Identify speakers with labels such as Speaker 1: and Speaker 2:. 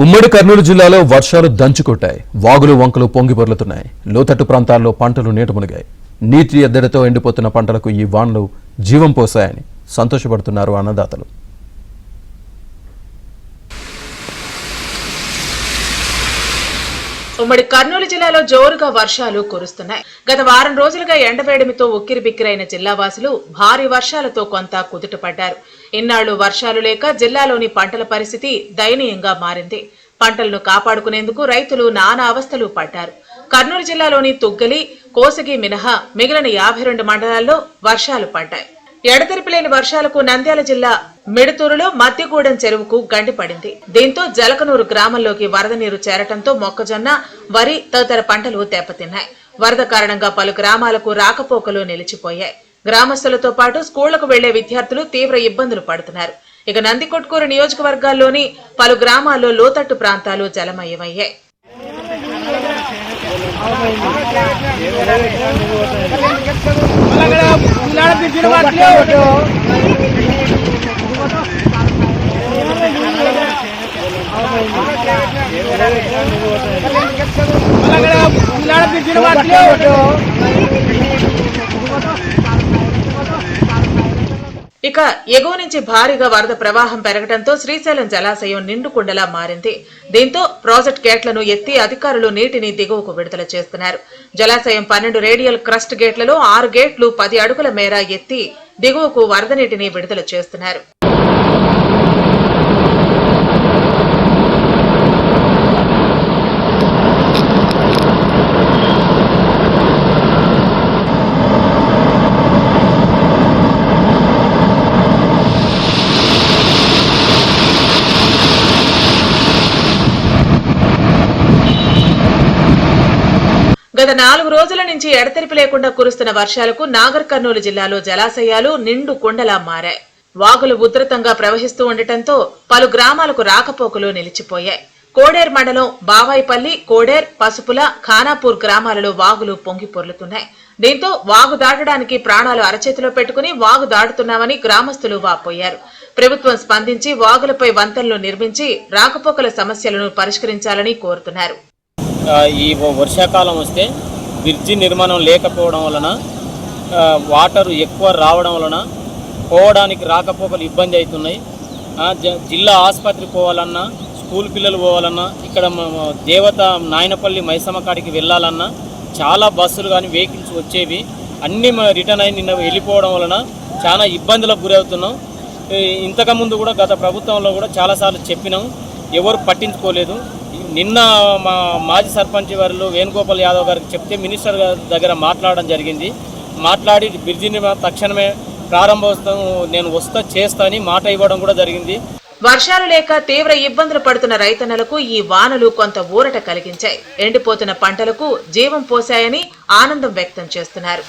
Speaker 1: ఉమ్మడి కర్నూలు జిల్లాలో వర్షాలు దంచుకొట్టాయి. వాగులు వంకలు పొంగి పొర్లుతున్నాయి. లోతట్టు ప్రాంతాల్లో పంటలు నీట మునిగాయి. నీటి ఎద్దడితో ఎండిపోతున్న పంటలకు ఈ వానలు జీవం పోశాయని సంతోషపడుతున్నారు అన్నదాతలు.
Speaker 2: ఉమ్మడి కర్నూలు జిల్లాలో జోరుగా వర్షాలు కురుస్తున్నాయి. గత వారం రోజులుగా ఎండవేడిమితో ఉక్కిరిబిక్కిరైన జిల్లావాసులు భారీ వర్షాలతో కొంత కుదుటపడ్డారు. ఇన్నాళ్లు వర్షాలు లేక జిల్లాలోని పంటల పరిస్థితి దయనీయంగా మారింది. పంటలను కాపాడుకునేందుకు రైతులు నానా అవస్థలు పడ్డారు. కర్నూలు జిల్లాలోని తుగ్గలి, కోసగి మినహా మిగిలిన 52 మండలాల్లో వర్షాలు పడ్డాయి. ఎడతెరిపిలేని వర్షాలకు నంద్యాల జిల్లా మిడుతూరులో మద్దిగూడెం చెరువుకు గండిపడింది. దీంతో జలకనూరు గ్రామంలోకి వరద నీరు చేరటంతో మొక్కజొన్న, వరి తదితర పంటలు దెబ్బతిన్నాయి. వరద కారణంగా పలు గ్రామాలకు రాకపోకలు నిలిచిపోయాయి. గ్రామస్తులతో పాటు స్కూళ్లకు వెళ్లే విద్యార్థులు తీవ్ర ఇబ్బందులు పడుతున్నారు. ఇక నందికొట్కూరు నియోజకవర్గాల్లోని పలు గ్రామాల్లో లోతట్టు ప్రాంతాలు జలమయమయ్యాయి. ఇక ఎగువ నుంచి భారీగా వరద ప్రవాహం పెరగడంతో శ్రీశైలం జలాశయం నిండుకుండలా మారింది. దీంతో ప్రాజెక్ట్ గేట్లను ఎత్తి అధికారులు నీటిని దిగువకు విడుదల చేస్తున్నారు. జలాశయం 12 రేడియల్ క్రస్ట్ గేట్లలో 6 గేట్లు 10 అడుగుల మేర ఎత్తి దిగువకు వరద నీటిని విడుదల చేస్తున్నారు. గత 4 రోజుల నుంచి ఎడతెరిపి లేకుండా కురుస్తున్న వర్షాలకు నాగర్ కర్నూలు జిల్లాలో జలాశయాలు నిండు కుండలా మారాయి. వాగులు ఉధృతంగా ప్రవహిస్తూ ఉండటంతో పలు గ్రామాలకు రాకపోకలు నిలిచిపోయాయి. కోడేర్ మండలం బావాయిపల్లి, కోడేర్, పసుపుల, ఖానాపూర్ గ్రామాలలో వాగులు పొంగి పొర్లుతున్నాయి. దీంతో వాగు దాటడానికి ప్రాణాలు అరచేతిలో పెట్టుకుని వాగు దాటుతున్నామని గ్రామస్తులు వాపోయారు. ప్రభుత్వం స్పందించి వాగులపై వంతెనలు నిర్మించి రాకపోకల సమస్యలను పరిష్కరించాలని కోరుతున్నారు.
Speaker 3: ఈ వర్షాకాలం వస్తే బ్రిడ్జి నిర్మాణం లేకపోవడం వలన వాటర్ ఎక్కువ రావడం వలన పోవడానికి రాకపోకలు ఇబ్బంది అవుతున్నాయి. జిల్లా ఆసుపత్రికి పోవాలన్నా, స్కూల్ పిల్లలు పోవాలన్నా, ఇక్కడ దేవత నాయనపల్లి మైసమ్మ కాడికి వెళ్ళాలన్నా చాలా బస్సులు కానీ వెహికల్స్ వచ్చేవి అన్నీ రిటర్న్ అయి నిన్న వెళ్ళిపోవడం వలన చాలా ఇబ్బందులకు గురవుతున్నాం. ఇంతకుముందు కూడా గత ప్రభుత్వంలో కూడా చాలాసార్లు చెప్పినాం, ఎవరు పట్టించుకోలేదు. నిన్న మా మాజీ సర్పంచ్ వారిలో వేణుగోపాల్ యాదవ్ గారికి చెప్తే మినిస్టర్ గారి దగ్గర మాట్లాడడం జరిగింది. మాట్లాడి బ్రిడ్జిని తక్షణమే ప్రారంభోత్సవం నేను చేస్తా అని మాట ఇవ్వడం కూడా జరిగింది.
Speaker 2: వర్షాలు లేక తీవ్ర ఇబ్బందులు పడుతున్న రైతన్నలకు ఈ వానలు కొంత ఊరట కలిగించాయి. ఎండిపోతున్న పంటలకు జీవం పోశాయని ఆనందం వ్యక్తం చేస్తున్నారు.